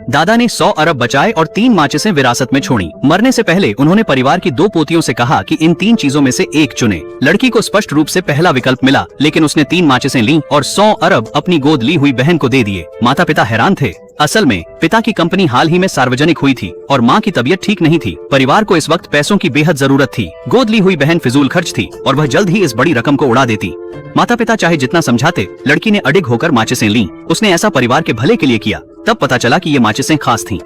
दादा ने 100 अरब बचाए और 3 माचिसें विरासत में छोड़ी। मरने से पहले उन्होंने परिवार की 2 पोतियों से कहा कि इन 3 चीजों में से एक चुने। लड़की को स्पष्ट रूप से पहला विकल्प मिला, लेकिन उसने 3 माचिसें लीं और 100 अरब अपनी गोद ली हुई बहन को दे दिए। माता पिता हैरान थे। असल में पिता की कंपनी हाल ही में सार्वजनिक हुई थी और माँ की तबीयत ठीक नहीं थी। परिवार को इस वक्त पैसों की बेहद जरूरत थी। गोद ली हुई बहन फिजूल खर्च थी और वह जल्द ही इस बड़ी रकम को उड़ा देती। माता पिता चाहे जितना समझाते, लड़की ने अडिग होकर माचिसें लीं। उसने ऐसा परिवार के भले के लिए किया। तब पता चला कि ये माचिसें खास थीं।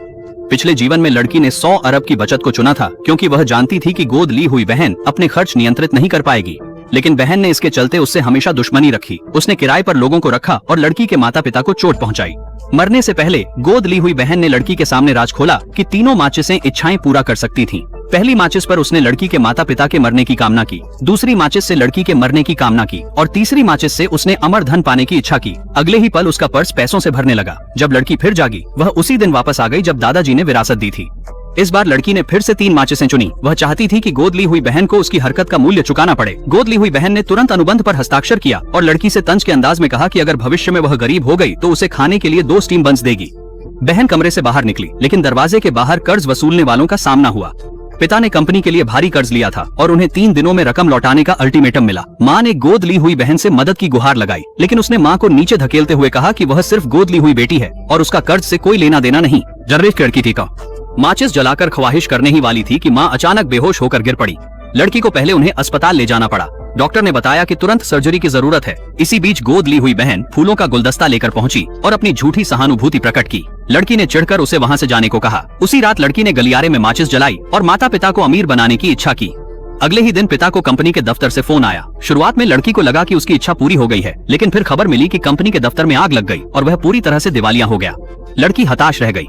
पिछले जीवन में लड़की ने 100 अरब की बचत को चुना था, क्योंकि वह जानती थी कि गोद ली हुई बहन अपने खर्च नियंत्रित नहीं कर पाएगी। लेकिन बहन ने इसके चलते उससे हमेशा दुश्मनी रखी। उसने किराए पर लोगों को रखा और लड़की के माता पिता को चोट पहुंचाई। मरने से पहले गोद ली हुई बहन ने लड़की के सामने राज खोला कि तीनों माचिसें इच्छाएं पूरा कर सकती थीं। पहली माचिस पर उसने लड़की के माता पिता के मरने की कामना की, दूसरी माचिस से लड़की के मरने की कामना की और तीसरी माचिस से उसने अमर धन पाने की इच्छा की। अगले ही पल उसका पर्स पैसों से भरने लगा। जब लड़की फिर जागी, वह उसी दिन वापस आ गई जब दादाजी ने विरासत दी थी। इस बार लड़की ने फिर से 3 माचिसें चुनी। वह चाहती थी कि गोद ली हुई बहन को उसकी हरकत का मूल्य चुकाना पड़े। गोद ली हुई बहन ने तुरंत अनुबंध पर हस्ताक्षर किया और लड़की से तंज के अंदाज में कहा कि अगर भविष्य में वह गरीब हो गई तो उसे खाने के लिए 2 स्टीम बंस देगी। बहन कमरे से बाहर निकली, लेकिन दरवाजे के बाहर कर्ज वसूलने वालों का सामना हुआ। पिता ने कंपनी के लिए भारी कर्ज लिया था और उन्हें 3 दिनों में रकम लौटाने का अल्टीमेटम मिला। माँ ने गोद ली हुई बहन से मदद की गुहार लगाई, लेकिन उसने माँ को नीचे धकेलते हुए कहा कि वह सिर्फ गोद ली हुई बेटी है और उसका कर्ज से कोई लेना देना नहीं। जर्रिफ लड़की थी का माचिस जलाकर ख्वाहिश करने ही वाली थी कि माँ अचानक बेहोश होकर गिर पड़ी। लड़की को पहले उन्हें अस्पताल ले जाना पड़ा। डॉक्टर ने बताया कि तुरंत सर्जरी की जरूरत है। इसी बीच गोद ली हुई बहन फूलों का गुलदस्ता लेकर पहुंची और अपनी झूठी सहानुभूति प्रकट की। लड़की ने चिढ़कर उसे वहां से जाने को कहा। उसी रात लड़की ने गलियारे में माचिस जलाई और माता पिता को अमीर बनाने की इच्छा की। अगले ही दिन पिता को कंपनी के दफ्तर से फोन आया। शुरुआत में लड़की को लगा कि उसकी इच्छा पूरी हो गई है, लेकिन फिर खबर मिली कि कंपनी के दफ्तर में आग लग गई और वह पूरी तरह से दिवालिया हो गया। लड़की हताश रह गई।